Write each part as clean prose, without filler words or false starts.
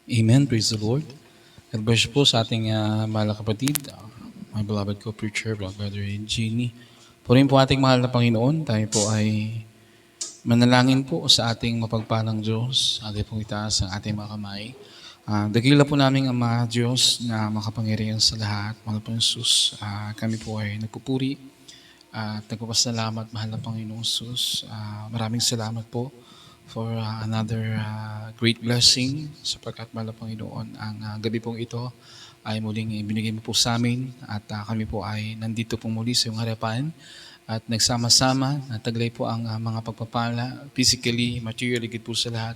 Amen. Praise the Lord. God bless you po sa ating mahal na kapatid, my beloved co-preacher, Brother Genie. Purihin po ating mahal na Panginoon. Tayo po ay manalangin po sa ating mapagpalang Diyos. Agad pong itaas ang ating mga kamay. Dakila po namin Ama Diyos na makapangyarihan sa lahat. Mahal po Jesus, kami po ay nagpupuri at nagpapasalamat, mahal na Panginoong Jesus. Maraming salamat po for another great blessing sapagkat mahal na Panginoon, ang gabi pong ito ay muling ibinigay mo po sa amin at kami po ay nandito po muli sa iyong harapan at nagsama-sama, nataglay po ang mga pagpapala, physically, materially, higit po sa lahat,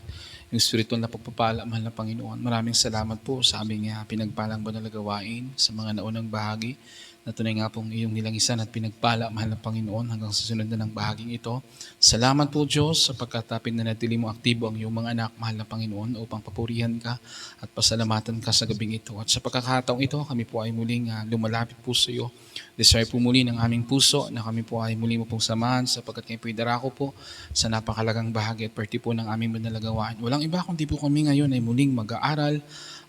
yung spiritual na pagpapala, mahal na Panginoon. Maraming salamat po sa aming pinagpalang banal na gawain sa mga naunang bahagi na tunay nga pong iyong nilangisan at pinagpala, mahal na Panginoon, hanggang sa sunod na ng bahaging ito. Salamat po Diyos sapagkat pinanatili mo aktibo ang iyong mga anak, mahal na Panginoon, upang papurihan ka at pasalamatan ka sa gabing ito. At sa pagkakataong ito, kami po ay muling lumalapit po sa iyo. Desire po muli ng aming puso na kami po ay muli mo pong samahan sapagkat kayo po idarako po sa napakalagang bahagi at parte po ng aming manalagawan. Walang iba kundi po kami ngayon ay muling mag-aaral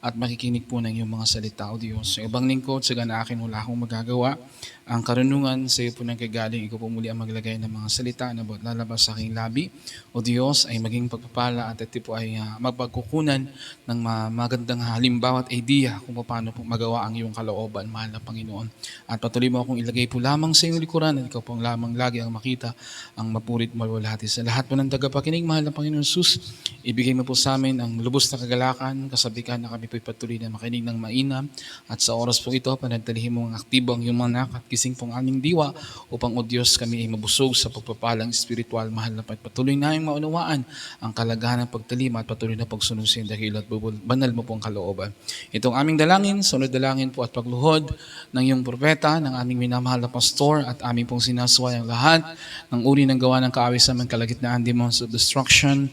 at makikinig po ng iyong mga salita, O Diyos. Sa ibang lingkod, sa gana akin wala akong magagawa. Ang karunungan sa iyo po nang kagaling, ikaw po muli ang maglagay ng mga salita na lalabas sa aking labi. O Diyos, ay maging pagpapala at ito po ay magpagkukunan ng magandang halimbawa at idea kung paano po magawa ang iyong kalooban, mahal na Panginoon. At patuloy mo akong ilagay po lamang sa iyong likuran at ikaw po lamang lagi ang makita ang mapurit malwalhati. Sa lahat po ng tagapakinig, mahal na Panginoon Jesus, ibigay mo po sa amin ang lubos na kagalakan, kasabikan na kami po'y patuloy na makinig ng mainam. At sa oras po ito, panatilihin mo ang aktibo ang iyong mga anak at gising pong aming diwa upang, O Diyos, kami ay mabusog sa pagpapalang espiritual, mahal na patuloy na yung maunawaan ang kalagahan ng pagtalima at patuloy na pagsunod sa iyong dakila at banal mo pong kalooban. Itong aming dalangin, sunod dalangin po at pagluhod ng iyong propeta, ng aming minamahal na pastor at aming pong sinasway ang lahat ng uri ng gawa ng kaaway sa aming kalagitnaan, demons of destruction,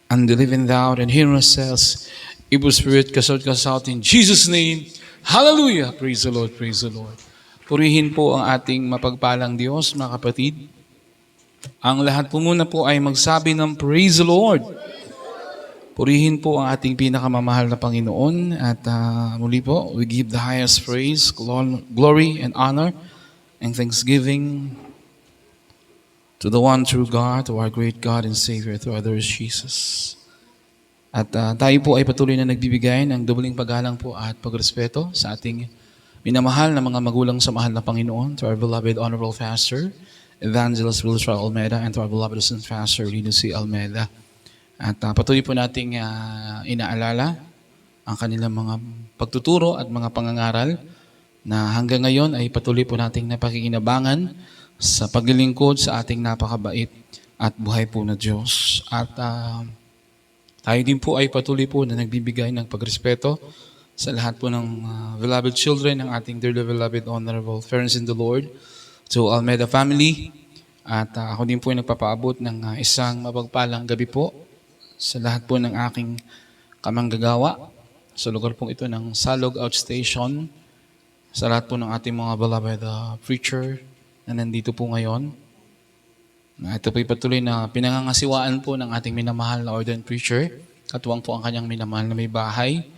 and the living thou and hear ourselves, evil spirit, cast out in Jesus' name. Hallelujah! Praise the Lord, praise the Lord. Purihin po ang ating mapagpalang Diyos, mga kapatid. Ang lahat po muna po ay magsabi ng praise the Lord. Purihin po ang ating pinakamamahal na Panginoon at muli po, we give the highest praise, glory, and honor and thanksgiving to the one true God, to our great God and Savior, to our Lord Jesus. At tayo po ay patuloy na nagbibigay ng doubling paggalang po at pagrespeto sa ating minamahal na mga magulang sa mahal na Panginoon, to our beloved Honorable Pastor, Evangelist Wilshire Almeida, and to our beloved Assistant Pastor, Lino C. Almeida. At patuloy po nating inaalala ang kanilang mga pagtuturo at mga pangangaral na hanggang ngayon ay patuloy po nating napakikinabangan sa paglilingkod sa ating napakabait at buhay po na Diyos. At tayo din po ay patuloy po na nagbibigay ng pagrespeto sa lahat po ng beloved children ng ating dearly beloved honorable parents in the Lord, to Almeida family. At ako din po ay nagpapaabot ng isang mapagpalang gabi po sa lahat po ng aking kamanggagawa sa lugar pong ito ng Salog Outstation, sa lahat po ng ating mga beloved preacher na nandito po ngayon. Ito po ay patuloy na pinangangasiwaan po ng ating minamahal na ordained preacher. Katuwang po ang kanyang minamahal na may bahay.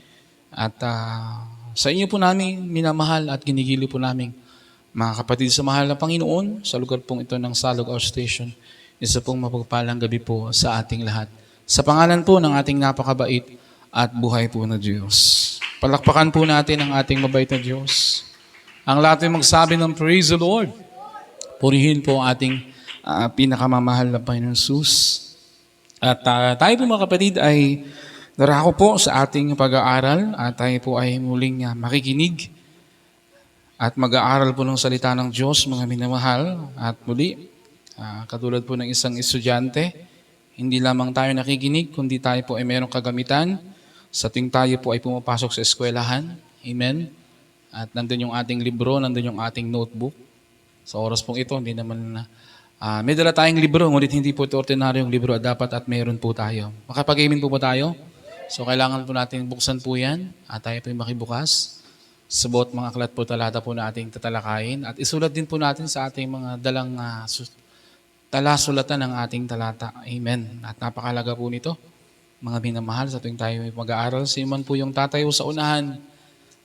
At sa inyo po namin minamahal at ginigili po namin mga kapatid sa mahal na Panginoon sa lugar pong ito ng Salog Outstation, isa pong mapagpalang gabi po sa ating lahat. Sa pangalan po ng ating napakabait at buhay po na Diyos. Palakpakan po natin ang ating mabait na Diyos. Ang lahat ay magsabi ng praise the Lord. Purihin po ang ating pinakamamahal na Panginoon Jesus. At tayo po mga kapatid ay darako po sa ating pag-aaral at tayo po ay muling makikinig at mag-aaral po ng salita ng Diyos, mga minamahal. At muli, katulad po ng isang estudyante, hindi lamang tayo nakikinig, kundi tayo po ay mayroong kagamitan sa tuwing tayo po ay pumapasok sa eskwelahan. Amen. At nandun yung ating libro, nandun yung ating notebook. Sa oras pong ito, hindi naman may dala tayong libro, ngunit hindi po ito ordinaryong libro at dapat at mayroon po tayo. Makapag-amen po ba tayo? So kailangan po natin buksan po yan at tayo po makibukas sa bawat mga aklat po talata po na ating tatalakayin at isulat din po natin sa ating mga dalang talasulatan ng ating talata. Amen. At napakalaga po nito mga minamahal, sa tuwing tayo ay mag-aaral, sino man po yung tatayo sa unahan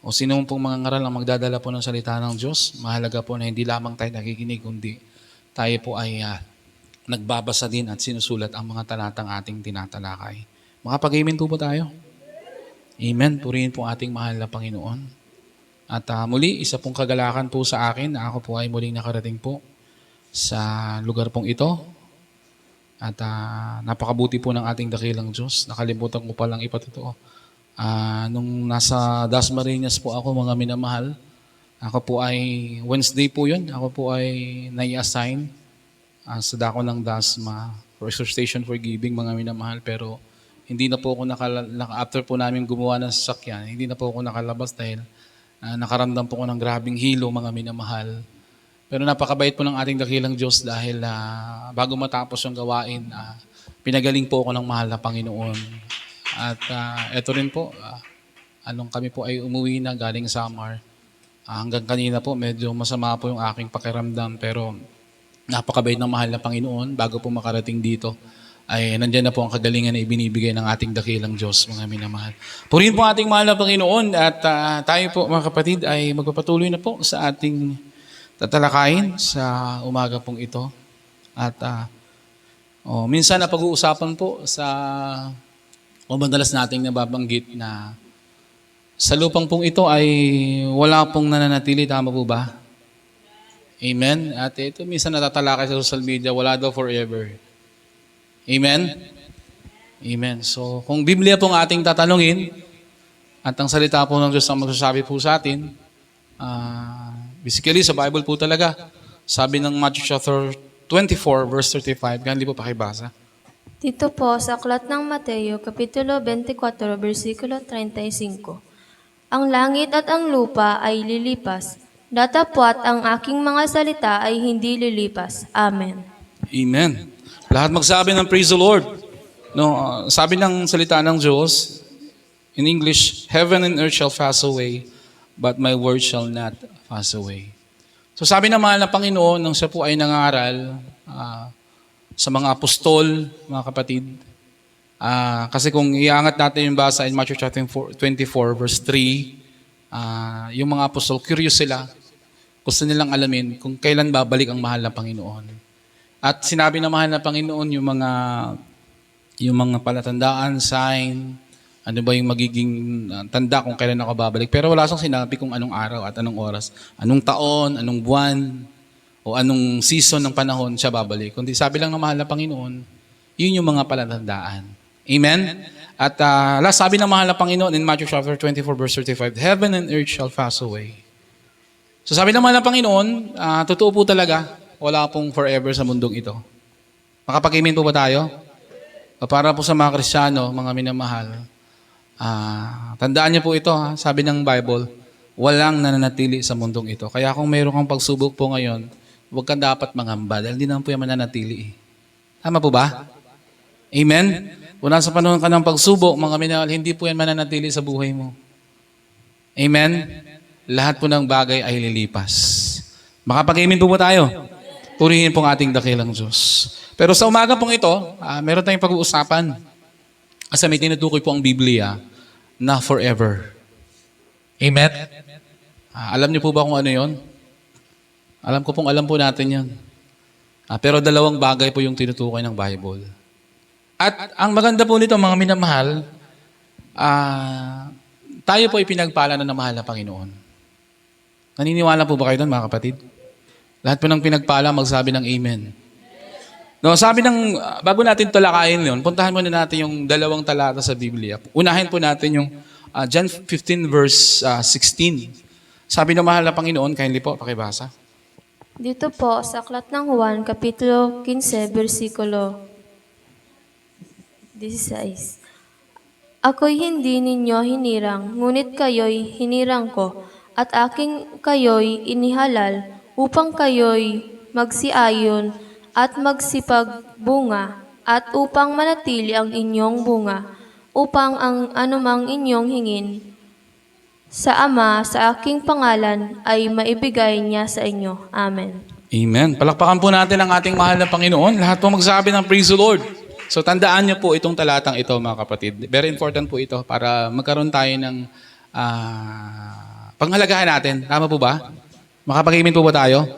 o sino man pong mga ngaral ang magdadala po ng salita ng Diyos, mahalaga po na hindi lamang tayo nakikinig, kundi tayo po ay nagbabasa din at sinusulat ang mga talatang ating tinatalakay. Makapag-amen po tayo? Amen. Purihin po ating mahal na Panginoon. At muli, isa pong kagalakan po sa akin na ako po ay muling nakarating po sa lugar pong ito. At napakabuti po ng ating dakilang Diyos. Nakalimutan ko palang ipatotoo. Nung nasa Dasmariñas po ako, mga minamahal, ako po ay, Wednesday po yun, ako po ay nai-assign sa dako ng Dasma for Exhortation for Giving, mga minamahal. Pero hindi na po ako after po namin gumawa ng sasakyan, hindi na po ako nakalabas dahil nakaramdam po ko ng grabing hilo, mga minamahal. Pero napakabait po ng ating dakilang Diyos dahil bago matapos yung gawain, pinagaling po ako ng mahal na Panginoon. At eto rin po, kami po ay umuwi na galing Samar. Hanggang kanina po, medyo masama po yung aking pakiramdam. Pero napakabait ng mahal na Panginoon. Bago po makarating dito, ay nandiyan na po ang kagalingan na ibinibigay ng ating dakilang Diyos, mga minamahal. Purihin po ating mahal na Panginoon. At tayo po, mga kapatid, ay magpapatuloy na po sa ating tatalakayin sa umaga pong ito. At minsan na pag-uusapan po madalas nating nababanggit na sa lupang pong ito ay wala pong nananatili. Tama po ba? Amen? At ito minsan natatalakay sa social media, wala daw forever. Amen? Amen. So kung Biblia pong ating tatanungin at ang salita po ng Diyos ang magsasabi po sa atin, basically, sa Bible po talaga. Sabi ng Matthew chapter 24, verse 35. Hindi po pakibasa. Dito po sa aklat ng Mateo, Kapitulo 24, versikulo 35. Ang langit at ang lupa ay lilipas. Datapwat ang aking mga salita ay hindi lilipas. Amen. Amen. Lahat magsabi ng praise the Lord. No, sabi ng salita ng Diyos, in English, heaven and earth shall pass away, but my word shall not pass away. So sabi ng mahal na Panginoon, nang siya po ay nangaral sa mga apostol, mga kapatid, kasi kung iangat natin yung basa in Matthew chapter 24, verse 3, yung mga apostol, curious sila, gusto nilang alamin kung kailan babalik ang mahal na Panginoon. At sinabi ng mahal na Panginoon yung mga palatandaan, sign, ano ba yung magiging tanda kung kailan ako babalik. Pero wala siyang sinabi kung anong araw at anong oras, anong taon, anong buwan, o anong season ng panahon siya babalik. Kundi sabi lang ng mahal na Panginoon, yun yung mga palatandaan. Amen? At last sabi ng mahal na Panginoon in Matthew chapter 24, verse 35, heaven and earth shall pass away. So sabi ng mahal na Panginoon, totoo po talaga, wala pong forever sa mundong ito. Makapag-amen po ba tayo? Para po sa mga Kristiyano, mga minamahal, tandaan niyo po ito, sabi ng Bible, walang nananatili sa mundong ito. Kaya kung mayroon kang pagsubok po ngayon, huwag ka dapat mangamba dahil hindi naman po yan mananatili. Tama po ba? Amen? Kung nasa panahon ka ng pagsubok, mga minamahal, hindi po yan mananatili sa buhay mo. Amen? Lahat po ng bagay ay lilipas. Makapag-amen po ba tayo? Purihin pong ating dakilang Diyos. Pero sa umaga pong ito, meron tayong pag-uusapan. Kasi may tinutukoy po ang Biblia na forever. Amen? Alam niyo po ba kung ano yon? Alam po natin yan. Pero dalawang bagay po yung tinutukoy ng Bible. At ang maganda po nito, mga minamahal, tayo po ay pinagpala na ng mahal na Panginoon. Naniniwala po ba kayo doon, mga kapatid? Lahat po ng pinagpala, magsabi ng amen. No, sabi ng, bago natin talakayin yun, puntahan muna natin yung dalawang talata sa Biblia. Unahin po natin yung John 15 verse 16. Sabi ng mahal na Panginoon, kindly po, pakibasa. Dito po sa aklat ng Juan, Kapitulo 15, versikulo 16. Ako'y hindi ninyo hinirang, ngunit kayo'y hinirang ko, at aking kayo'y inihalal, upang kayo'y magsiayon at magsipagbunga, at upang manatili ang inyong bunga, upang ang anumang inyong hingin sa Ama sa aking pangalan ay maibigay niya sa inyo. Amen. Amen. Palakpakan po natin ang ating mahal na Panginoon. Lahat po magsabi ng praise the Lord. So tandaan niyo po itong talatang ito mga kapatid. Very important po ito para magkaroon tayo ng panghalagahan natin. Tama po ba? Makapag-amen po ba tayo?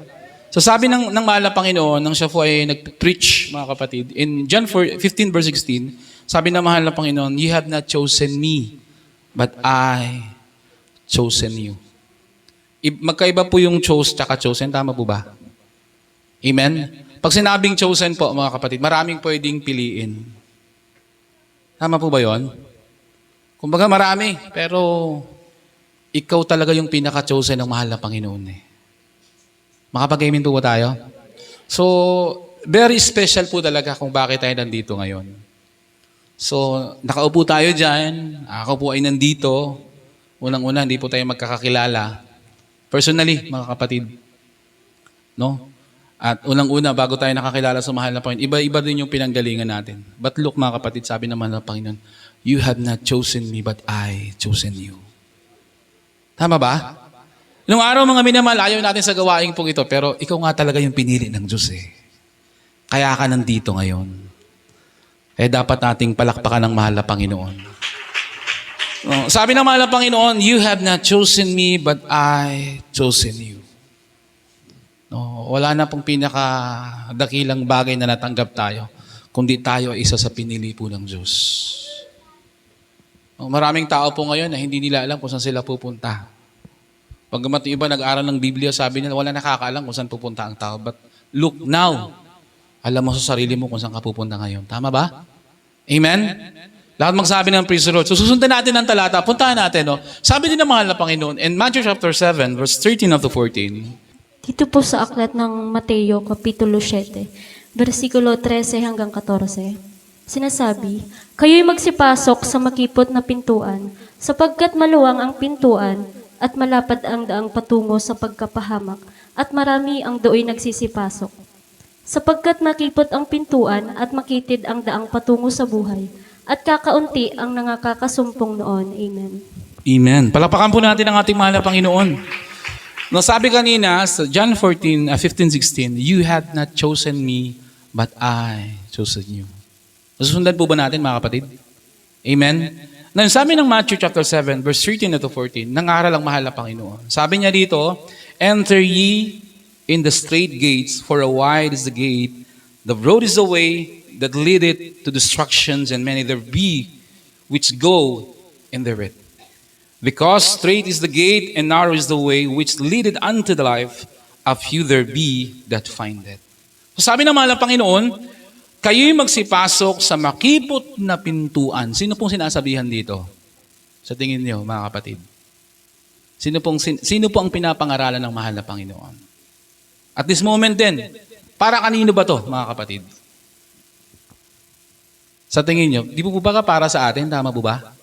So sabi ng mahal na Panginoon, nang siya po ay nag-preach mga kapatid, in John 15 verse 16, sabi ng mahal na Panginoon, "You have not chosen me, but I chosen you." Magkaiba po yung chose tsaka chosen. Tama po ba? Amen? Pag sinabing chosen po, mga kapatid, maraming pwedeng piliin. Tama po ba yon? Kumbaga marami, pero ikaw talaga yung pinaka-chosen ng mahal na Panginoon eh. Makapag-amen po ba tayo? So, very special po talaga kung bakit tayo nandito ngayon. So, nakaupo tayo dyan. Ako po ay nandito. Unang-una, hindi po tayo magkakakilala. Personally, mga kapatid. No? At unang-una, bago tayo nakakilala sa mahal na Panginoon, iba-iba din yung pinanggalingan natin. But look mga kapatid, sabi naman ng Panginoon, "You have not chosen me, but I chosen you." Tama ba? Nung araw mga minamahal, ayaw natin sa gawain pong ito, pero ikaw nga talaga yung pinili ng Diyos eh. Kaya ka nandito ngayon. Eh dapat nating palakpakan ng mahal na Panginoon. Sabi ng mahal na Panginoon, "You have not chosen me, but I chosen you." No, wala na pong pinakadakilang bagay na natanggap tayo, kundi tayo ay isa sa pinili po ng Diyos. Maraming tao po ngayon na hindi nila alam kung saan sila pupunta. Pagkamat yung iba nag-aral ng Biblia, sabi nila, wala nakakaalam kung saan pupunta ang tao. But look now, alam mo sa sarili mo kung saan ka pupunta ngayon. Tama ba? Amen? Lahat magsabi ng praise the Lord. So susundan natin ang talata, puntahan natin. No? Sabi din ng mahal na Panginoon, in Matthew chapter 7, verse 13 to 14, Dito po sa aklat ng Mateo, Kapitulo 7, versikulo 13 hanggang 14, sinasabi, "Kayo'y magsipasok sa makipot na pintuan, sapagkat maluwang ang pintuan at malapad ang daang patungo sa pagkapahamak, at marami ang dooy nagsisipasok. Sapagkat makipot ang pintuan at makitid ang daang patungo sa buhay, at kakaunti ang nangakakasumpong noon." Amen. Amen. Palakpakan po natin ang ating mahal na Panginoon. No, sabi kanina sa John 15:16, "You had not chosen me, but I chosen you." Susundan po ba natin mga kapatid? Amen? Now, sabi ng Matthew chapter 7, verse 13 to 14, nangaral ang mahal na Panginoon. Sabi niya dito, "Enter ye in the straight gates, for wide is the gate, the road is the way that leadeth to destructions, and many there be which go in therein. Because straight is the gate, and narrow is the way which leadeth unto the life, a few there be that find it." So sabi ng mahal na Panginoon, kayo'y magsipasok sa makipot na pintuan. Sino pong sinasabihan dito? Sa tingin niyo, mga kapatid? Sino po ang pinapangaralan ng mahal na Panginoon? At this moment din, para kanino ba to, mga kapatid? Sa tingin niyo, di po ba para sa atin? Tama po ba?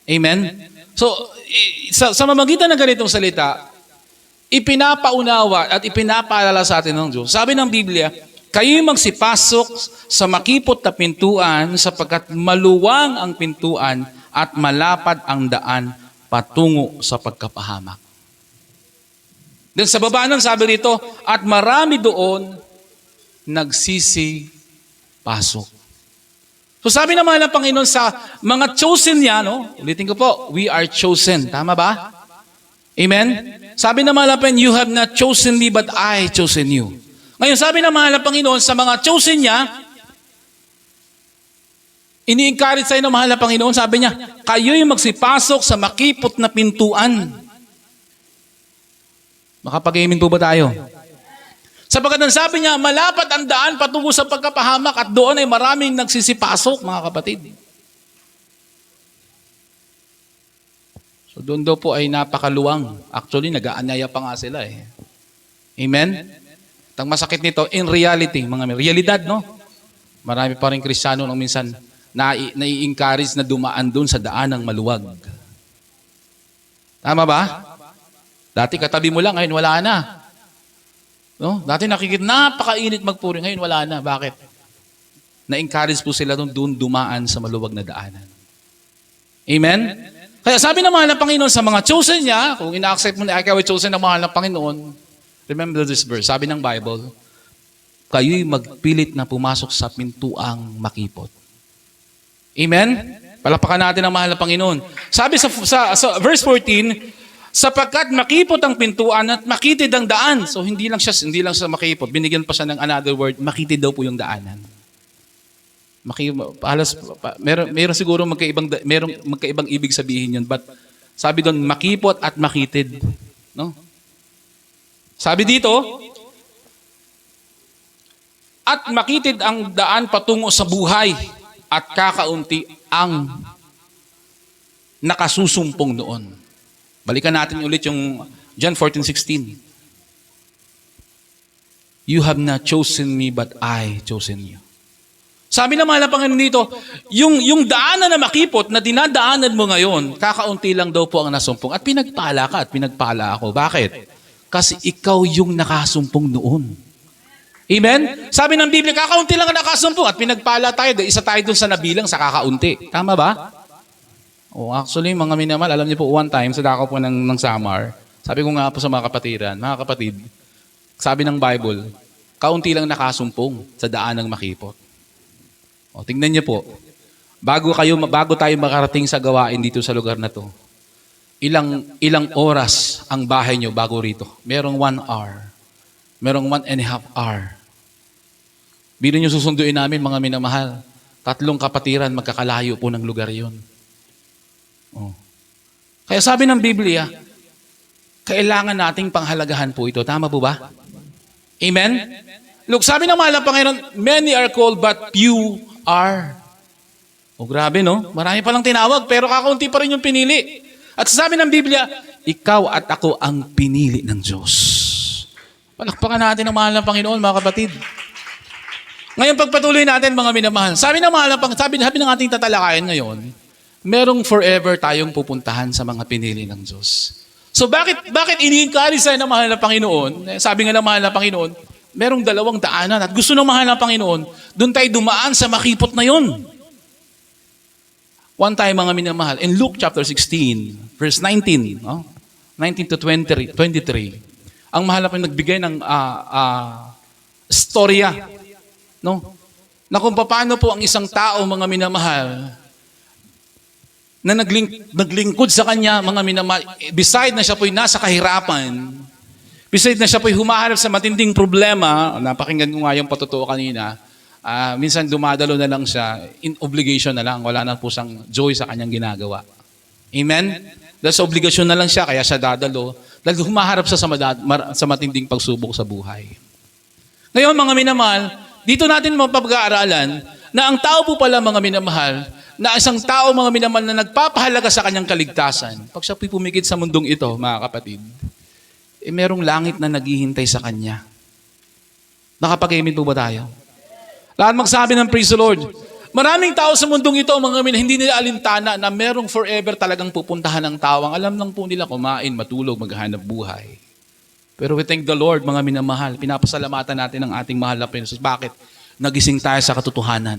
Amen? So, sa mamagitan ng ganitong salita, ipinapaunawa at ipinapaalala sa atin ng Diyos. Sabi ng Biblia, kayo'y magsipasok sa makipot na pintuan sapagkat maluwang ang pintuan at malapad ang daan patungo sa pagkapahamak. Then sa baba nun, sabi rito, at marami doon nagsisipasok. So sabi naman ng Panginoon sa mga chosen niya, no? Ulitin ko po, we are chosen. Tama ba? Amen? Sabi naman ng Panginoon, "You have not chosen me, but I chosen you." Ngayon, sabi naman ng Panginoon sa mga chosen niya, ini-encourage sa'yo ng mahal na Panginoon, sabi niya, kayo'y magsipasok sa makipot na pintuan. Makapag-amen po ba tayo? Sapagkat ang sabi niya, malapad ang daan patungo sa pagkapahamak at doon ay maraming nagsisipasok, mga kapatid. So doon daw po ay napakaluwang. Actually, nag-aanyaya pa nga sila eh. Amen? At ang masakit nito, in reality, mga realidad, no? Marami pa rin Kristiyano nung minsan nai-encourage na dumaan doon sa daan ng maluwag. Tama ba? Dati katabi mo lang, ngayon wala na. No? Dati nakikita, napakainit magpuri. Ngayon wala na. Bakit? Na-encourage po sila doon dumaan sa maluwag na daanan. Amen? Kaya sabi ng mahal ng Panginoon sa mga chosen niya, kung ina-accept mo na ikaw ay chosen ng mahal ng Panginoon, remember this verse, sabi ng Bible, kayo'y magpilit na pumasok sa pintuang makipot. Amen? Palakpakan natin ang mahal na Panginoon. Sabi sa verse 14, sapagkat makipot ang pintuan at makitid ang daan. So hindi lang siya makipot. Binigyan pa siya ng another word, makitid daw po yung daanan. Meron siguro magkaibang ibig sabihin yun. But sabi doon, makipot at makitid. No? Sabi dito, at makitid ang daan patungo sa buhay at kakaunti ang nakasusumpong noon. Balikan natin ulit yung John 14:16. You have not chosen me, but I chosen you. Sabi ng mahal na Panginoon dito, yung daanan na makipot na dinadaanan mo ngayon, kakaunti lang daw po ang nasumpong. At pinagpala ka at pinagpala ako. Bakit? Kasi ikaw yung nakasumpong noon. Amen? Sabi ng Biblia, kakaunti lang ang nakasumpong at pinagpala tayo. Isa tayo dun sa nabilang sa kakaunti. Tama ba? Actually, mga minamahal, alam niyo po, one time, sa dako po ng Samar, sabi ko nga po sa mga kapatiran, mga kapatid, sabi ng Bible, kaunti lang nakasumpong sa daan ng makipot. Tingnan niyo po, bago tayo makarating sa gawain dito sa lugar na to, ilang oras ang bahay niyo bago rito? Merong 1 hour. Merong 1.5 hour. Biro niyo susunduin namin, mga minamahal, 3 kapatiran, magkakalayo po ng lugar yon. Kaya sabi ng Biblia, kailangan nating panghalagahan po ito. Tama po ba? Amen? Look, sabi ng mahal na Panginoon, many are called but few are. Grabe no? Marami palang tinawag pero kakaunti pa rin yung pinili. At sabi ng Biblia, ikaw at ako ang pinili ng Diyos. Palakpakan natin ang mahal ng Panginoon, mga kapatid. Ngayon pagpatuloy natin, mga minamahal. Sabi ng mahal ng Panginoon, sabi ng ating tatalakayan ngayon, merong forever tayong pupuntahan sa mga pinili ng Diyos. So bakit ini-encourage tayo ng mahal na Panginoon? Sabi nga ng mahal na Panginoon, merong 2 daanan at gusto ng mahal na Panginoon, doon tayo dumaan sa makipot na yon. One time, mga minamahal, in Luke chapter 16, verse 19, 19 to 23, ang mahal na Panginoon nagbigay ng storya, no? Na kung paano po ang isang tao, mga minamahal, na naglingkod sa kanya, mga minamahal, beside na siya po'y nasa kahirapan, beside na siya po'y humaharap sa matinding problema, napakinggan ko nga yung patutuo kanina, minsan dumadalo na lang siya, in obligation na lang, wala na po siyang joy sa kanyang ginagawa. Amen? Dahil sa obligasyon na lang siya, kaya siya dadalo, dahil humaharap siya sa matinding pagsubok sa buhay. Ngayon, mga minamahal, dito natin mapag-aaralan na ang tao po pala, mga minamahal, na isang tao, mga minamahal, na nagpapahalaga sa kanyang kaligtasan, pag siya pumikit sa mundong ito, mga kapatid, merong langit na naghihintay sa kanya. Nakapag-amen po ba tayo? Lahat magsabi ng praise the Lord. Maraming tao sa mundong ito, mga minamahal, hindi nila alintana na merong forever talagang pupuntahan ng tao. Alam lang po nila kumain, matulog, maghanap buhay. Pero we thank the Lord, mga minamahal, pinapasalamatan natin ang ating mahal na Panginoon. Bakit? Nagising tayo sa katotohanan.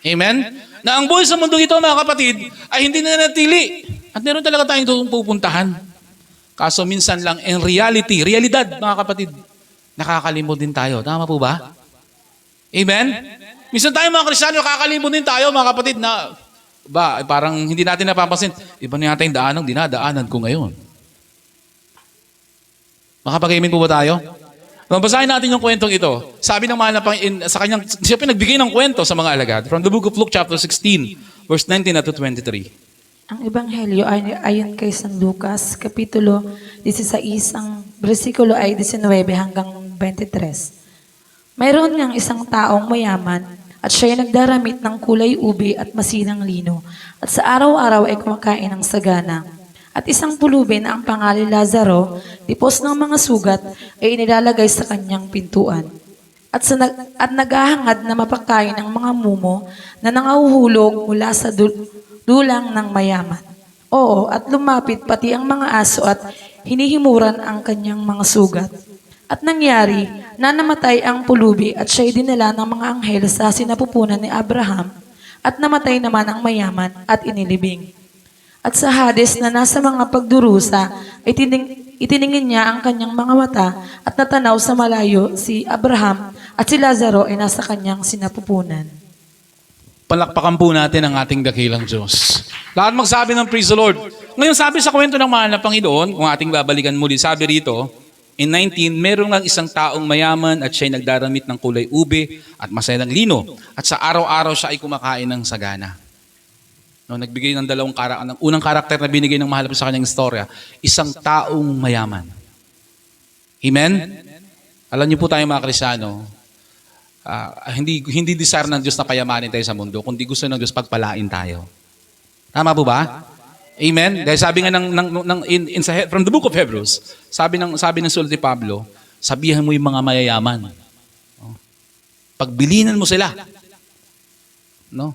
Amen? Na ang buhay sa mundong ito, mga kapatid, ay hindi na natili. At meron talaga tayong pupuntahan. Kaso minsan lang, in realidad, mga kapatid, nakakalimot din tayo. Tama po ba? Amen? Minsan tayo, mga Kristiyano, nakakalimot din tayo, mga kapatid, na parang hindi natin napapansin. Iba na yata yung daanang dinadaanan ko ngayon. Makapag-amen po ba tayo? Babasahin natin yung kwentong ito. Sabi ng mahal na Panginoon, sa kanyang, siya pinagbigay ng kwento sa mga alagad. From the book of Luke chapter 16, verse 19 to 23. Ang Ebanghelyo ay ayon kay San Lucas, Kapitulo 16, ang bersikulo ay 19 hanggang 23. Mayroon niyang isang taong mayaman at siya ay nagdaramit ng kulay ube at masinang lino at sa araw-araw ay kumakain ng sagana. At isang pulubi na ang pangalan Lazaro, tipos ng mga sugat, ay inilalagay sa kanyang pintuan. At naghahangad na mapakain ng mga mumo na nangahuhulog mula sa dulang ng mayaman. Oo, at lumapit pati ang mga aso at hinihimuran ang kanyang mga sugat. At nangyari na namatay ang pulubi at siya'y dinala ng mga anghel sa sinapupunan ni Abraham at namatay naman ang mayaman at inilibing. At sa Hades na nasa mga pagdurusa, itiningin niya ang kanyang mga mata at natanaw sa malayo si Abraham at si Lazaro ay nasa kanyang sinapupunan. Palakpakan po natin ang ating dakilang Diyos. Lahat magsabi ng praise the Lord. Ngayon sabi sa kwento ng mahal na Panginoon, kung ating babalikan muli, sabi rito, in 19, meron lang isang taong mayaman at siya'y nagdaramit ng kulay ube at masayang lino. At sa araw-araw siya ay kumakain ng sagana. No, nagbigay ng ng unang karakter na binigay ng mahal sa kanyang istorya, isang taong mayaman. Amen? Alam niyo po tayo mga Kristiyano, hindi desire ng Diyos na payamanin tayo sa mundo, kundi gusto ng Diyos pagpalain tayo. Tama po ba? Amen? Dahil sabi nga from the book of Hebrews, sabi ng sulat ni Pablo, sabihan mo yung mga mayayaman. No? Pagbilinan mo sila. No?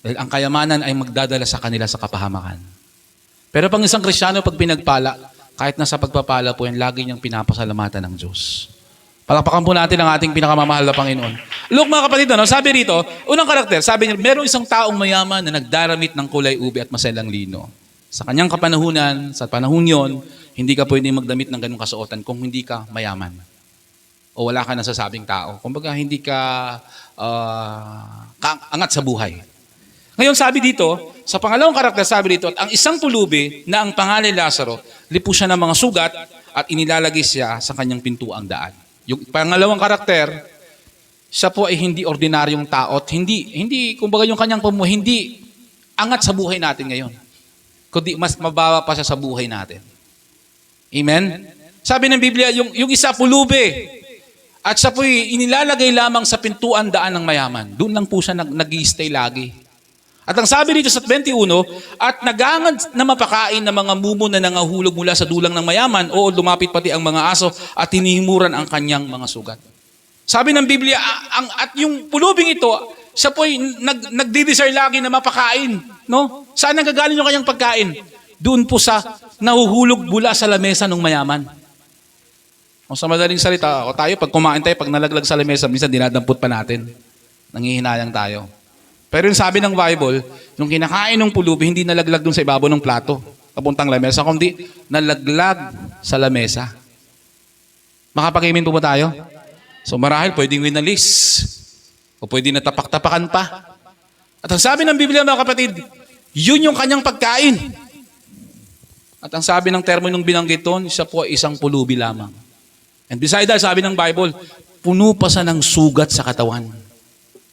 Dahil ang kayamanan ay magdadala sa kanila sa kapahamakan. Pero pang isang Kristiyano, pag pinagpala, kahit nasa pagpapala po yan, lagi niyang pinapasalamatan ng Diyos. Palakpakan po natin ang ating pinakamamahal na Panginoon. Look mga kapatid, sabi rito, unang karakter, sabi niya, merong isang taong mayaman na nagdaramit ng kulay ube at maselang lino. Sa kanyang kapanahunan, sa panahon yon, hindi ka pwedeng magdamit ng ganung kasuotan kung hindi ka mayaman. O wala ka nasasabing tao. Kumbaga, hindi ka angat sa buhay. Ngayon sabi dito, sa pangalawang karakter, sabi dito, at ang isang pulubi na ang pangalan Lazaro, lipo siya ng mga sugat at inilalagay siya sa kanyang pintuang daan. Yung pangalawang karakter, siya po ay hindi ordinaryong tao at hindi kumbaga yung kanyang pamumuhay, hindi angat sa buhay natin ngayon. Kundi mas mababa pa siya sa buhay natin. Amen? Sabi ng Biblia, yung isa pulubi at siya po ay inilalagay lamang sa pintuan daan ng mayaman. Doon lang po siya nag-i-stay lagi. At ang sabi dito sa 21, at nagangad na mapakain ng mga mumo na nangahulog mula sa dulang ng mayaman, o lumapit pati ang mga aso at tinihimuran ang kanyang mga sugat. Sabi ng Biblia, at yung pulubing ito, siya po'y nagdi-desire lagi na mapakain. No? Saan nagagaling yung kanyang pagkain? Doon po sa nahuhulog mula sa lamesa ng mayaman. O sa madaling salita, o tayo, pag kumain tayo, pag nalaglag sa lamesa, minsan dinadampot pa natin. Nangihinayang tayo. Pero yung sabi ng Bible, yung kinakain ng pulubi, hindi nalaglag dun sa ibabaw ng plato, papuntang lamesa, kundi nalaglag sa lamesa. Makapag-amen po ba tayo? So marahil pwedeng winalis, o pwedeng natapak-tapakan pa. At ang sabi ng Biblia mga kapatid, yun yung kanyang pagkain. At ang sabi ng termo nung binanggit doon, siya po ay isang pulubi lamang. And beside that, sabi ng Bible, puno pa siya ng sugat sa katawan.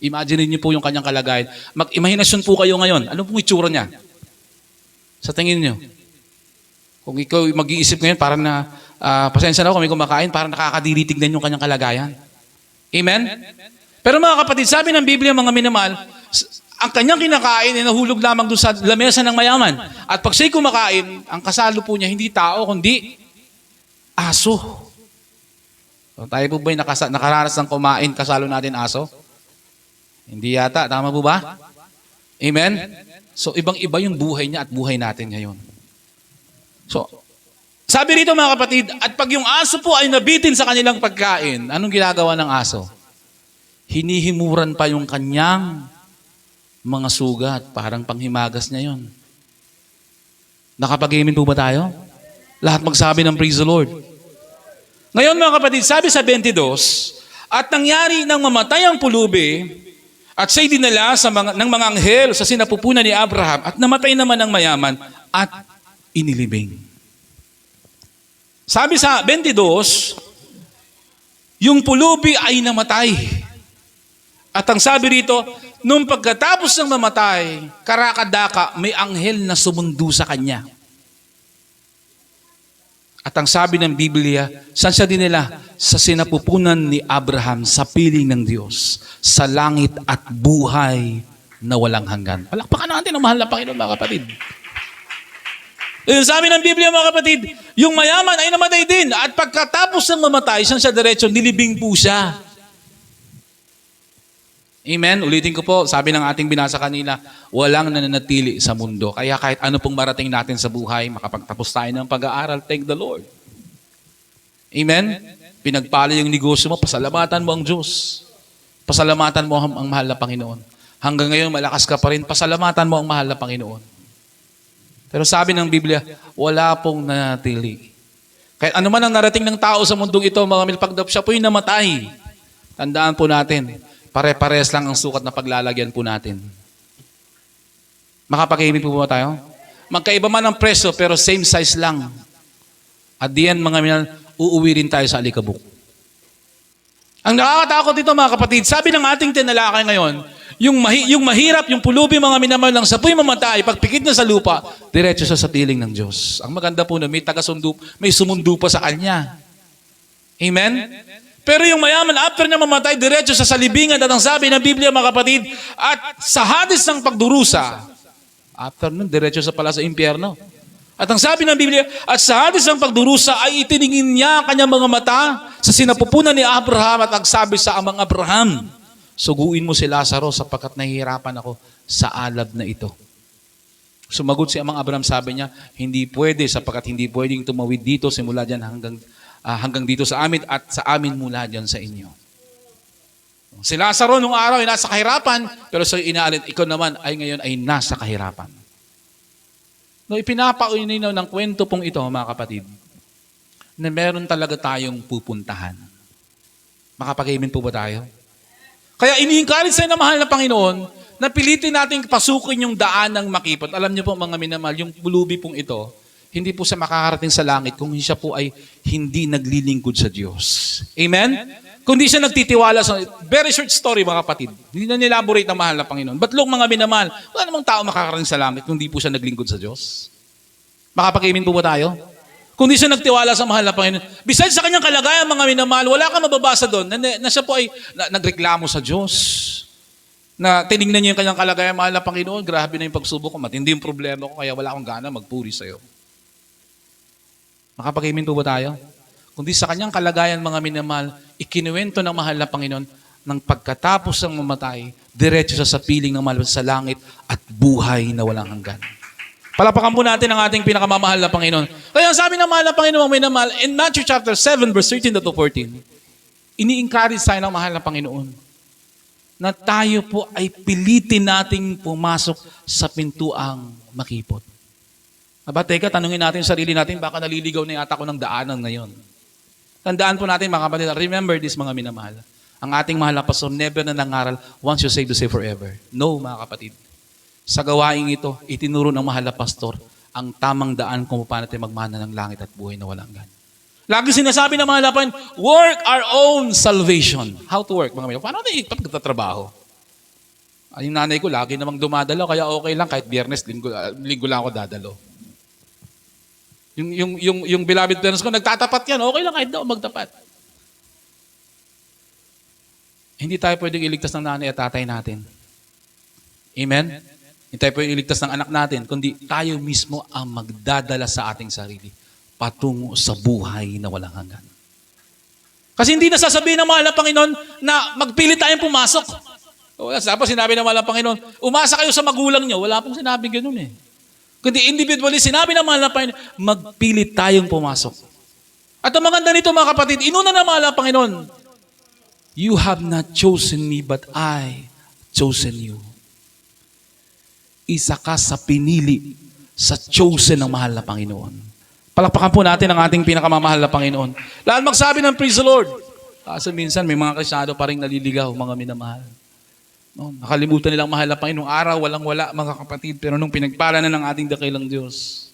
Imagine niyo po yung kanyang kalagayan. Mag-imahinasyon po kayo ngayon. Ano pong itsura niya? Sa tingin niyo. Kung ikaw mag-iisip ngayon, parang na, pasensya na ako kung may kumakain, parang nakakadiri tignan yung kanyang kalagayan. Amen? Pero mga kapatid, sabi ng Biblia, mga minamahal, ang kanyang kinakain ay nahulog lamang doon sa lamesa ng mayaman. At pag siya'y kumakain, ang kasalo po niya, hindi tao, kundi aso. So, tayo po ba'y nakaranas ng kumain, kasalo natin aso? Hindi yata. Tama po ba? Amen? So, ibang-iba yung buhay niya at buhay natin ngayon. So, sabi rito mga kapatid, at pag yung aso po ay nabitin sa kanilang pagkain, anong ginagawa ng aso? Hinihimuran pa yung kanyang mga sugat. Parang panghimagas niya yun. Nakapag-amen po ba tayo? Lahat magsabi ng praise the Lord. Ngayon mga kapatid, sabi sa 22, at nangyari nang mamatay ang pulubi, at siya'y dinala ng mga anghel sa sinapupunan ni Abraham at namatay naman ang mayaman at inilibing. Sabi sa 22, yung pulubi ay namatay. At ang sabi rito, nung pagkatapos ng mamatay, karakadaka, may anghel na sumundo sa kanya. At ang sabi ng Biblia, saan siya dinala? Sa sinapupunan ni Abraham, sa piling ng Diyos, sa langit at buhay na walang hanggan. Palakpakan natin ang mahal na Panginoon, mga kapatid. Sabi ng Biblia, mga kapatid, yung mayaman ay namatay din. At pagkatapos ng mamatay, saan siya diretso? Nilibing po siya. Amen? Ulitin ko po, sabi ng ating binasa kanina, walang nananatili sa mundo. Kaya kahit ano pong marating natin sa buhay, makapagtapos tayo ng pag-aaral, thank the Lord. Amen? Pinagpala yung negosyo mo, pasalamatan mo ang Diyos. Pasalamatan mo ang mahal na Panginoon. Hanggang ngayon, malakas ka pa rin, pasalamatan mo ang mahal na Panginoon. Pero sabi ng Biblia, wala pong nananatili. Kahit ano man ang narating ng tao sa mundong ito, mga milpagdap, siya po'y namatay. Tandaan po natin, pare-pares lang ang sukat na paglalagyan po natin. Makapag-ibig po ba tayo? Magkaiba man ang presyo pero same size lang. At the end, mga minal, uuwi rin tayo sa alikabok. Ang nakakatakot dito mga kapatid, sabi ng ating tinalakay ngayon, yung mahirap, yung pulubi mga minamahal ng sapoy mamatay, pagpikit niya sa lupa, diretso sa piling ng Diyos. Ang maganda po na may sumundo pa sa kanya. Amen? Pero yung mayaman, after niya mamatay, diretso sa salibingan at ang sabi ng Biblia mga kapatid, at sa hadis ng pagdurusa, after nun, diretso sa impyerno. At ang sabi ng Biblia, at sa hadis ng pagdurusa ay itiningin niya ang kanyang mga mata sa sinapupunan ni Abraham at nagsabi sa amang Abraham, suguin mo si Lazaro sapagkat nahihirapan ako sa alab na ito. Sumagot si amang Abraham, sabi niya, hindi pwede sapagkat hindi pwedeng tumawid dito simula dyan hanggang dito sa amin at sa amin mula dyan sa inyo. Si Lazaro nung araw ay nasa kahirapan, pero sa inaalit, ikaw naman ay ngayon ay nasa kahirapan. No, ipinapauninaw ng kwento pong ito, mga kapatid, na meron talaga tayong pupuntahan. Makapag-amen po ba tayo? Kaya ini-encourage tayo ng mahal na Panginoon na pilitin natin pasukin yung daan ng makipot. Alam niyo po mga minamahal, yung bulubi pong ito, hindi po siya makakarating sa langit kung siya po ay hindi naglilingkod sa Diyos. Amen? Kung di siya nagtitiwala sa... Very short story mga kapatid. Hindi na nilaborate ng mahal na Panginoon. But look mga minamahal, wala namang tao makakarating sa langit kung di po siya naglingkod sa Diyos. Makapag-amen po ba tayo? Kung di siya nagtiwala sa mahal na Panginoon. Besides sa kanyang kalagayan mga minamahal, wala kang mababasa doon na siya po ay nagreklamo sa Diyos. Na tinignan niya yung kanyang kalagayan, mahal na Panginoon, grabe na yung pagsubok ko, matindi yung problema ko, kaya wala akong gana magpuri sa'yo. Makapag-amen po ba tayo? Kundi sa kanyang kalagayan, mga minamahal, ikinuwento ng mahal na Panginoon ng pagkatapos ng mamatay, diretso sa piling ng mahal sa langit at buhay na walang hanggan. Palapakan po natin ang ating pinakamamahal na Panginoon. Kaya sabi ng mahal na Panginoon, mga minamahal, in Matthew chapter 7, verse 13 to 14, ini-encourage tayo ng mahal na Panginoon na tayo po ay pilitin nating pumasok sa pintuang makipot. Aba, teka, tanungin natin sarili natin, baka naliligaw na yata ko ng daanan ngayon. Tandaan po natin mga kapatid, remember this mga minamahal. Ang ating mahal na pastor never na nangaral, once you save to save forever. No mga kapatid. Sa gawaing ito, itinuro ng mahal na pastor ang tamang daan kung paano tayo magmana ng langit at buhay na walang hanggan. Lagi sinasabi ng mahal na Panginoon, work our own salvation. How to work mga minamahal? Paano tayo pagtatrabaho? Yung nanay ko lagi namang dumadalo, kaya okay lang kahit biyernes, linggo lang ako dadalo. Yung beloved parents ko, nagtatapat yan. Okay lang kahit daw magtapat. Hindi tayo pwedeng iligtas ng nanay at tatay natin. Amen? Hindi tayo pwedeng iligtas ng anak natin, kundi tayo mismo ang magdadala sa ating sarili patungo sa buhay na walang hanggan. Kasi hindi nasasabihin ng mahal na Panginoon na magpilit tayong pumasok. Tapos sinabi ng mahal na Panginoon, umasa kayo sa magulang nyo. Wala pong sinabi ganun eh. Kundi individually, sinabi ng mahal na Panginoon, magpilit tayong pumasok. At ang maganda nito mga kapatid, inuna ng mahal na Panginoon, you have not chosen me, but I chosen you. Isa ka sa pinili, sa chosen ng mahal na Panginoon. Palakpakan po natin ang ating pinakamamahal na Panginoon. Lahat magsabi ng praise the Lord. Kasi minsan may mga Kristyano pa rin naliligaw, mga minamahal. No, nakalimutan nilang mahal na Panginoong araw, walang-wala mga kapatid. Pero nung pinagpala na ng ating dakilang Diyos,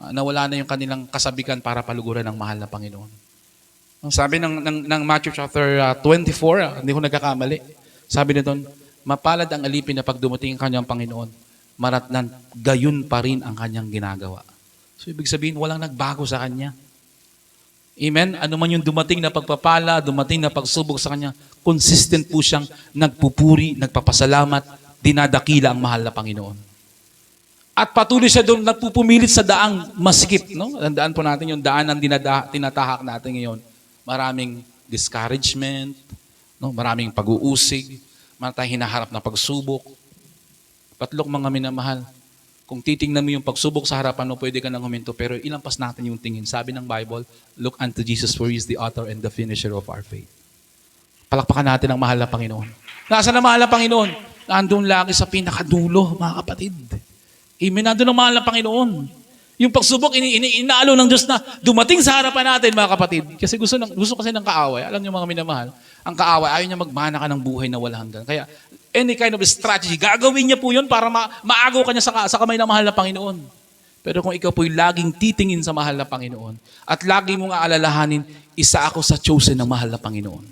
nawala na yung kanilang kasabikan para paluguran ng mahal na Panginoon. Sabi ng Matthew chapter 24, hindi ko nagkakamali, sabi nito, mapalad ang alipin na pag dumating ang kanyang Panginoon, maratnan, gayon pa rin ang kanyang ginagawa. So ibig sabihin, walang nagbago sa kanya. Amen? Ano man yung dumating na pagpapala, dumating na pagsubok sa kanya, consistent po siyang nagpupuri, nagpapasalamat, dinadakila ang mahal na Panginoon. At patuloy siya doon nagpupumilit sa daang masikip. No? Tandaan po natin yung daan ang tinatahak natin ngayon. Maraming discouragement, no? Maraming pag-uusig, maraming hinaharap na pagsubok. Patlok mga minamahal, kung titingnan mo yung pagsubok sa harapan mo, pwede ka nang huminto, pero ilampas natin yung tingin. Sabi ng Bible, look unto Jesus for He is the author and the finisher of our faith. Palakpakan natin ang mahal na Panginoon. Nasaan ang mahal na Panginoon? Nandun lagi sa pinakadulo, mga kapatid. Amen, nandun ang mahal na Panginoon. Yung pagsubok, inaalo ng Diyos na dumating sa harapan natin, mga kapatid. Kasi gusto kasi ng kaaway. Alam niyo mga minamahal, ang kaaway, ayaw niya magmana ka ng buhay na walang hanggan. Kaya, any kind of strategy, gagawin niya po yun para maagaw ka niya sa kamay ng mahal na Panginoon. Pero kung ikaw po'y laging titingin sa mahal na Panginoon at lagi mong aalalahanin, isa ako sa chosen ng mahal na Panginoon.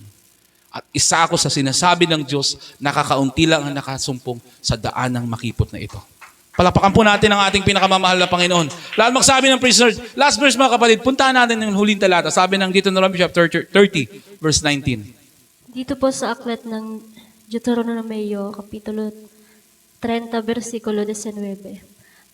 At isa ako sa sinasabi ng Diyos, nakakaunti lang ang nakasumpong sa daan ng makipot na ito. Palapakan po natin ang ating pinakamamahal na Panginoon. Lahat magsabi ng praise Lord. Last verse mga kapatid, puntahan natin yung huling talata. Sabi ng Deuteronomy chapter 30, verse 19. Dito po sa aklat ng Deuteronomio, Kapitulo 30, versikulo 19.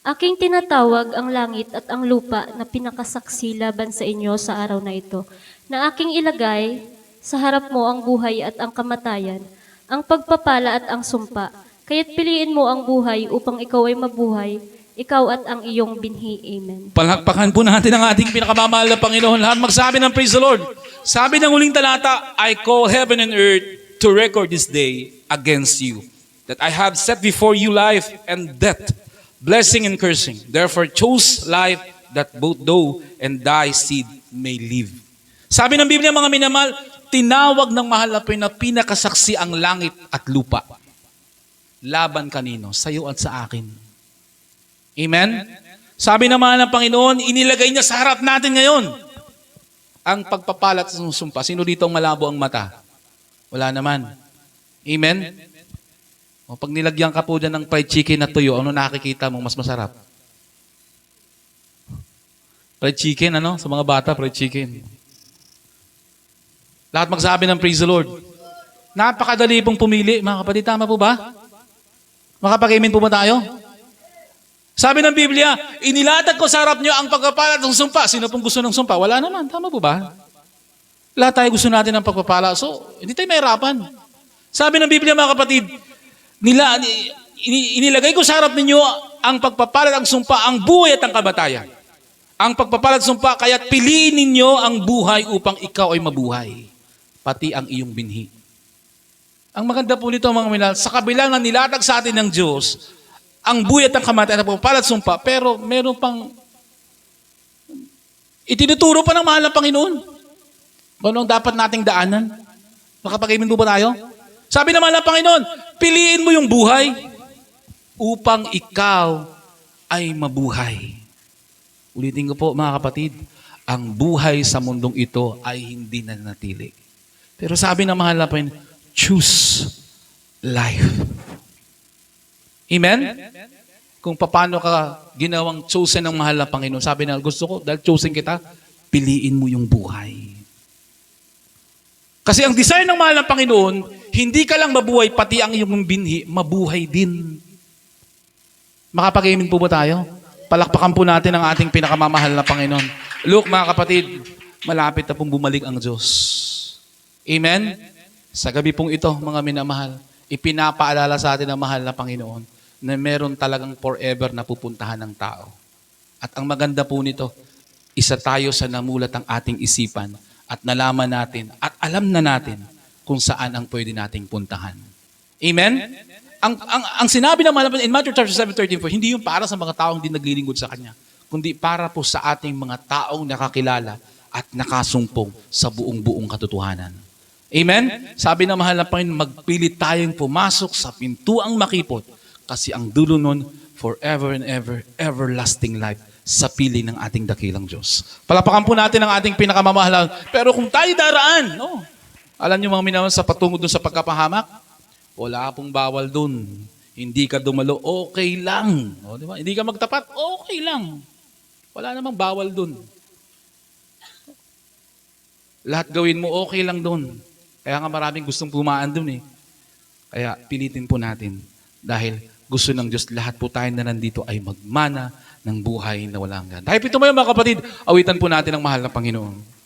Aking tinatawag ang langit at ang lupa na pinakasaksi laban sa inyo sa araw na ito, na aking ilagay sa harap mo ang buhay at ang kamatayan, ang pagpapala at ang sumpa. Kaya't piliin mo ang buhay upang ikaw ay mabuhay, ikaw at ang iyong binhi. Amen. Palakpakan po natin ang ating pinakamamahal na Panginoon. Lahat magsabi ng praise the Lord. Sabi ng huling talata, I call heaven and earth to record this day against you, that I have set before you life and death, blessing and cursing. Therefore choose life that both thou and thy seed may live. Sabi ng Biblia, mga minamahal, tinawag ng mahal na pinakasaksi ang langit at lupa. Laban kanino? Sa'yo at sa akin. Amen? Sabi ng mahal ng Panginoon, inilagay niya sa harap natin ngayon ang pagpapalat sa sumpa. Sino dito ang malabo ang mata? Wala naman. Amen? O pag nilagyan ka po dyan ng fried chicken na tuyo, ano nakikita mong mas masarap? Fried chicken, ano? Sa mga bata, fried chicken. Lahat magsabi ng praise the Lord. Napakadali pong pumili, mga kapatid. Tama po ba? Makapag-amen po ba tayo? Sabi ng Biblia, inilatag ko sa harap niyo ang pagpapala ng sumpa. Sino pong gusto ng sumpa? Wala naman. Tama po ba? Lahat tayo gusto natin ng pagpapala. So, hindi tayo mahirapan. Sabi ng Biblia, mga kapatid, inilagay ko sa harap ninyo ang pagpapala ng sumpa, ang buhay at ang kamatayan. Ang pagpapala ng sumpa, kaya't piliin ninyo ang buhay upang ikaw ay mabuhay. Pati ang iyong binhi. Ang maganda po nito mga minal, sa kabila ng nilatag sa atin ng Diyos, ang buhay at ang kamatayan na pagpapalat sumpa, pero meron pang itinuturo pa ng mahal ng Panginoon. Kung anong dapat nating daanan? Makapag-amen po ba tayo? Sabi ng mahal ng Panginoon, piliin mo yung buhay upang ikaw ay mabuhay. Ulitin ko po mga kapatid, ang buhay sa mundong ito ay hindi nanatili. Pero sabi ng mahal ng Panginoon, choose life. Amen? Kung paano ka ginawang chosen ng mahal na Panginoon. Sabi na, gusto ko, dahil chosen kita, piliin mo yung buhay. Kasi ang desire ng mahal ng Panginoon, hindi ka lang mabuhay, pati ang iyong binhi, mabuhay din. Makapag-amen po ba tayo? Palakpakan po natin ang ating pinakamamahal na Panginoon. Look, mga kapatid, malapit na pong bumalik ang Diyos. Amen? Sa gabi pong ito, mga minamahal, ipinapaalala sa atin ang mahal na Panginoon na meron talagang forever na pupuntahan ng tao. At ang maganda po nito, isa tayo sa namulat ang ating isipan at nalaman natin at alam na natin kung saan ang pwede nating puntahan. Amen? Ang sinabi ng mahal in Matthew 7:13, hindi yung para sa mga taong hindi naglilingkod sa Kanya, kundi para po sa ating mga taong nakakilala at nakasumpong sa buong katotohanan. Amen? Sabi ng mahal na Panginoon, magpilit tayong pumasok sa pintuang makipot kasi ang dulo nun, forever and ever, everlasting life sa piling ng ating dakilang Diyos. Palapakan po natin ang ating pinakamamahal. Pero kung tayo daraan, no? Alam niyo mga minamahal, sa patungo dun sa pagkapahamak, wala pong bawal dun. Hindi ka dumalo, okay lang. O, di ba? Hindi ka magtapat, okay lang. Wala namang bawal dun. Lahat gawin mo, okay lang dun. Kaya nga maraming gustong pumaan dun eh. Kaya pilitin po natin. Dahil gusto ng Diyos, lahat po tayo na nandito ay magmana ng buhay na walang hanggan. Dahil ito mga kapatid, awitan po natin ang mahal na Panginoon.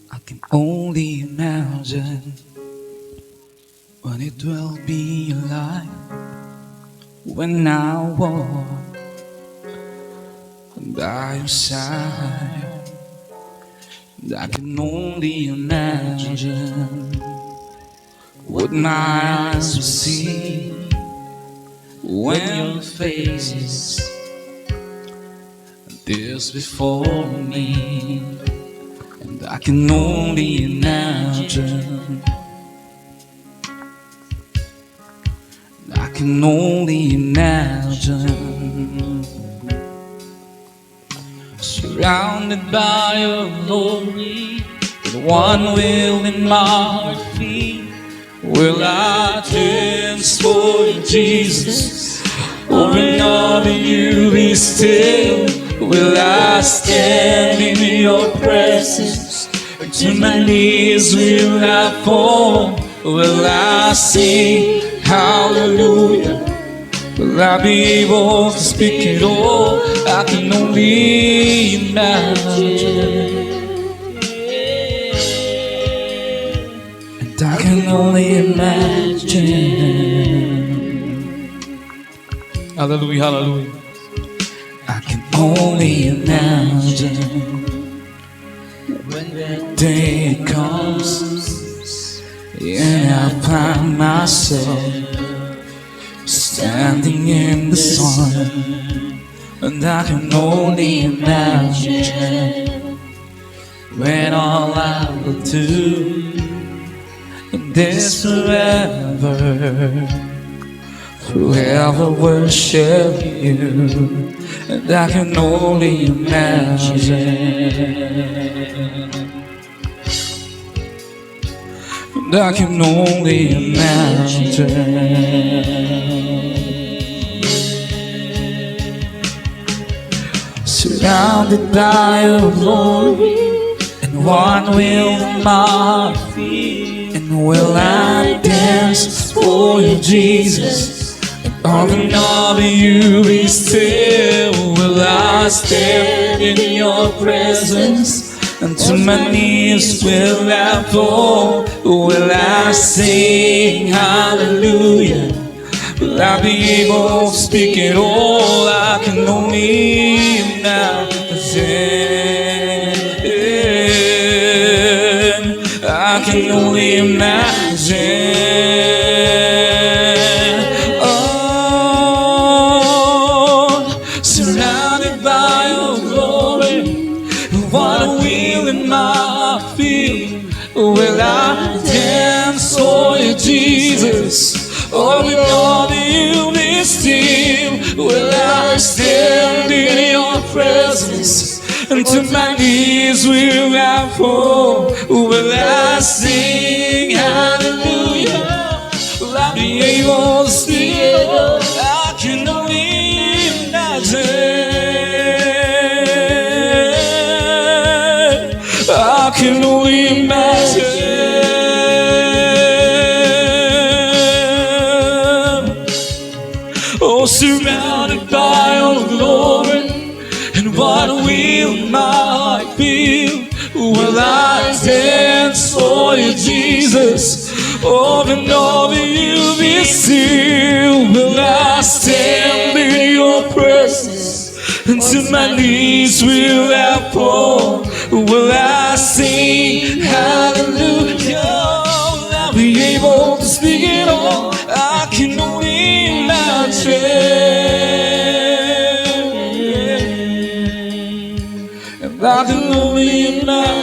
I can only imagine what it will be like when I walk by your side. And I can only imagine what my eyes will see when your face is this before me. And I can only imagine, I can only imagine, surrounded by your glory, with one will in my feet. Will I dance for you, Jesus? Or in all of you be still? Will I stand in your presence? To my knees will I fall? Will I sing hallelujah? Will I be able to speak it all? I can only imagine. And I can only imagine. Hallelujah, hallelujah. I can only imagine when that day comes and I find myself standing in the sun. And I can only imagine when all I will do in this forever worship you. And I can only imagine, and I can only imagine, surrounded by your glory, and one will my feet. And will I dance for you, Jesus? All in all of you be still. Will I stand in your presence? And to my knees will I fall? Will I sing hallelujah? Will I be able to speak it all? I can only imagine. I can only imagine. Surrounded by your glory, what a wheel in my feet. Will I dance for you, Jesus? Or will all that you be still? Will I stand in your presence? And to my knees will I fall? Will I sing hallelujah? Will I be able to speak it all? I can only imagine. I can only imagine. Oh, surrounded by your glory, and what will my heart feel? Will I dance for you, Jesus? Over and over you be still. Will I stand in your presence? And to my knees will I fall? Will I sing hallelujah? Will I be able to speak it all? I can only imagine. And I can only imagine.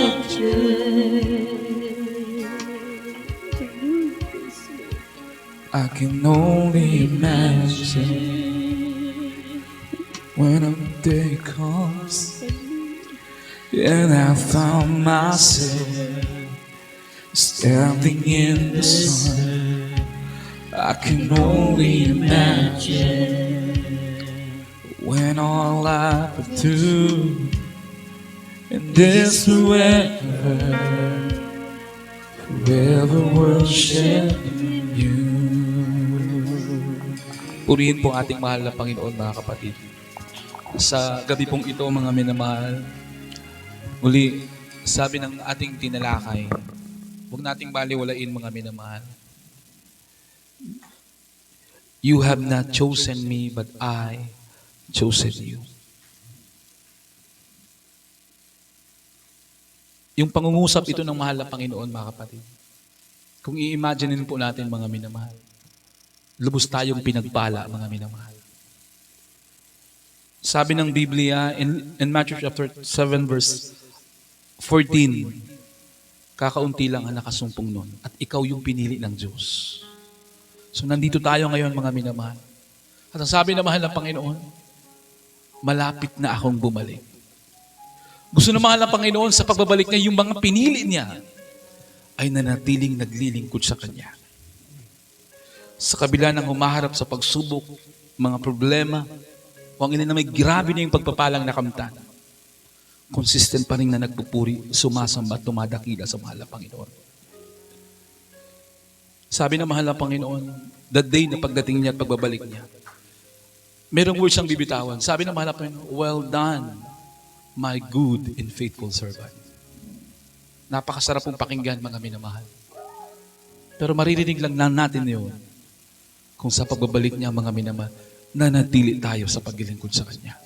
I can only imagine when a day comes and I found myself standing in the sun. I can only imagine when all I would do in this forever worship you. Purihin po ating mahal na Panginoon, mga kapatid. Sa gabi pong ito, mga minamahal, muli, sabi ng ating tinalakay, huwag nating baliwalain, mga minamahal. You have not chosen me, but I chosen you. Yung pangungusap ito ng mahal na Panginoon, mga kapatid. Kung i-imaginein po natin, mga minamahal, lubos tayong pinagpala, mga minamahal. Sabi ng Biblia in Matthew chapter 7 verse 14, kakaunti lang ang nakasumpong nun at ikaw yung pinili ng Diyos. So nandito tayo ngayon, mga minamahal. At ang sabi ng mahal ng Panginoon, malapit na akong bumalik. Gusto ng mahal ng Panginoon sa pagbabalik niya, yung mga pinili niya ay nanatiling naglilingkod sa Kanya. Sa kabila ng humaharap sa pagsubok, mga problema, o ang ilan na may grabe na yung pagpapalang nakamtan, consistent pa rin na nagpupuri, sumasamba at tumadakila sa mahal na Panginoon. Sabi ng mahal na Panginoon, the day na pagdating niya at pagbabalik niya, merong words siyang bibitawan. Sabi ng mahal na Panginoon, well done, my good and faithful servant. Napakasarap pong pakinggan, mga minamahal. Pero maririnig lang natin yun kung sa pagbabalik niya, mga minamahal, nanatili tayo sa paglilingkod sa Kanya.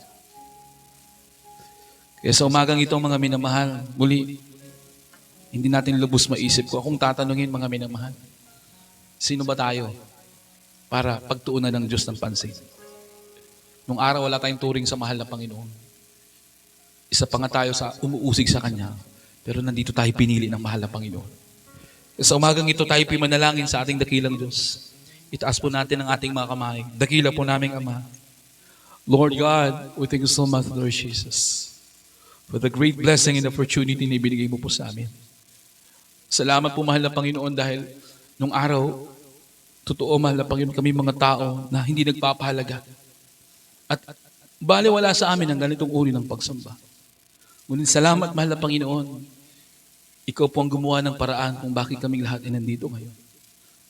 Kaya sa umagang ito, mga minamahal, muli, hindi natin lubos maisip ko. Kung tatanungin, mga minamahal, sino ba tayo para pagtuunan ng Diyos ng pansin? Nung araw, wala tayong turing sa mahal na Panginoon. Isa pa nga tayo sa umuusig sa Kanya, pero nandito tayo pinili ng mahal na Panginoon. Sa umagang ito, tayo pimanalangin sa ating dakilang Diyos. Itaas po natin ang ating mga kamay. Dakila po naming Ama. Lord God, we thank you so much, Lord Jesus, for the great blessing and opportunity na ibinigay mo po sa amin. Salamat po, mahal na Panginoon, dahil nung araw, totoo, mahal na Panginoon, kami mga tao na hindi nagpapahalaga. At baliwala sa amin ang ganitong uri ng pagsamba. Ngunit salamat, mahal na Panginoon, ikaw po ang gumawa ng paraan kung bakit kaming lahat ay nandito ngayon.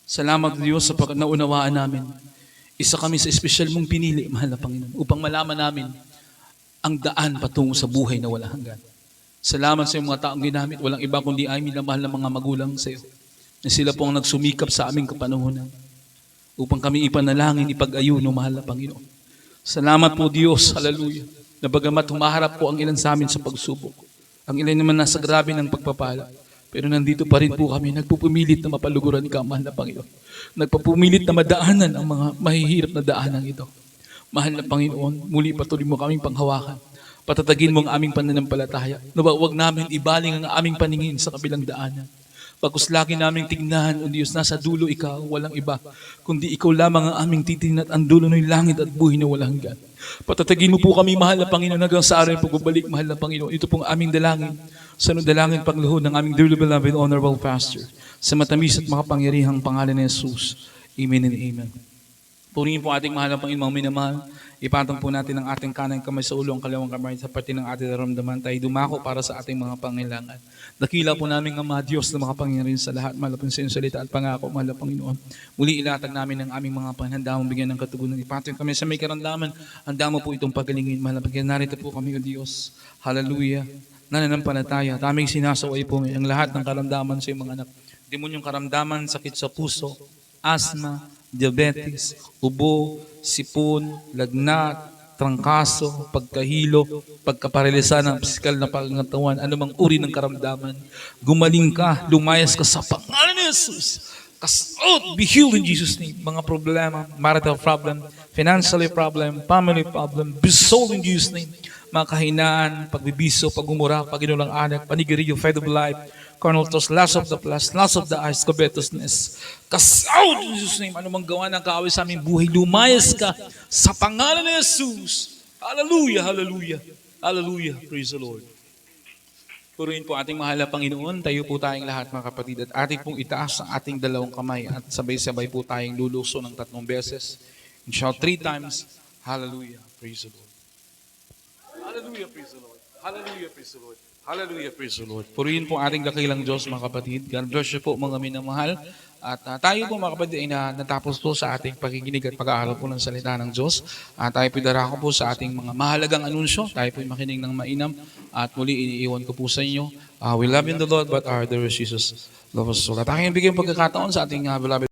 Salamat, Diyos, sa naunawaan namin. Isa kami sa espesyal mong pinili, mahal na Panginoon, upang malaman namin ang daan patungo sa buhay na walang hanggan. Salamat sa iyong mga taong ginamit. Walang iba kundi ay minamahal na mga magulang sa iyo, na sila po ang nagsumikap sa aming kapanahunan upang kami ipanalangin, ipag-ayuno, mahal na Panginoon. Salamat po, Diyos, hallelujah, na bagamat humaharap po ang ilan sa amin sa pagsubok, ang ilan naman nasa grabe ng pagpapala, pero nandito pa rin po kami, nagpupumilit na mapaluguran ka, mahal na Panginoon. Nagpupumilit na madaanan ang mga mahihirap na daanan ito. Mahal na Panginoon, muli patuloy mo kaming panghawakan. Patatagin mo ang aming pananampalataya. Huwag namin ibaling ang aming paningin sa kabilang daanan. Pagkus lagi namin tignan, o Diyos, nasa dulo ikaw, walang iba, kundi ikaw lamang ang aming titingnan at ang dulo ng langit at buhay na walang hanggan. Patatagin mo po kami, mahal na Panginoon, hanggang sa araw ng pagbabalik, mahal na Panginoon. Ito pong aming dalangin, sa dalangin pagluhod ng aming dearly beloved honorable pastor, sa matamis at makapangyarihang pangalan ni Jesus. Amen and amen. Purihin po ating mahal na Panginoon, mga minamahal. Ipatong po natin ang ating kanang kamay sa ulo, ang kalawang kamay sa parte ng ating naramdaman. Tayo dumako para sa ating mga pangailangan. Dakila po namin ang mga Diyos na makapangyarihan sa lahat. Malapin sa iyong salita at pangako, mahal na Panginoon. Muli ilatag namin ang aming mga panghanda mong bigyan ng katugunan. Ipatong kami sa may karamdaman. Handa mo po itong pagalingin. Mahal na Panginoon, narito po kami, O Diyos. Hallelujah. Nananampalataya. At aming sinasaway po ang lahat ng karamdaman sa iyong mga anak. Demonyong karamdaman, sakit sa puso, asthma, diabetes, ubo, sipon, lagnat, trangkaso, pagkahilo, pagkaparalisa ng pisikal na pangangatawan, anumang uri ng karamdaman, gumaling ka, lumayas ka sa pangalan ni Jesus. Cast out, be healed in Jesus' name. Mga problema, marital problem, financial problem, family problem, be solved in Jesus' name. Mga kahinaan, pagbibiso, pagumura, paginulang anak, panigiriyo, fed of life, carnal thoughts, lust of the flesh, lust of the eyes, covetousness. Cast out in Jesus' name. Anumang gawa ng kaaway sa aming buhay, lumayas ka sa pangalan ni Jesus. Hallelujah, hallelujah, hallelujah. Praise the Lord. Purihin po ating mahal na Panginoon. Tayo po tayong lahat, mga kapatid, at ating pong itaas ang ating dalawang kamay at sabay-sabay po tayong luluso ng 3 beses. And shout 3 times, hallelujah, praise the Lord. Hallelujah, praise the Lord. Hallelujah, praise the Lord. Hallelujah, praise the Lord. Purihin po ating dakilang Diyos, mga kapatid. God bless you po, mga minamahal. At tayo po, mga kapatid, ay natapos po sa ating pakikinig at pag-aaral po ng salita ng Diyos. At tayo po darako po sa ating mga mahalagang anunsyo. Tayo po makinig ng mainam. At muli, iniiwan ko po sa inyo. We love in the Lord, but our dear Jesus loves us so. At aking bigyan pagkakataon sa ating beloved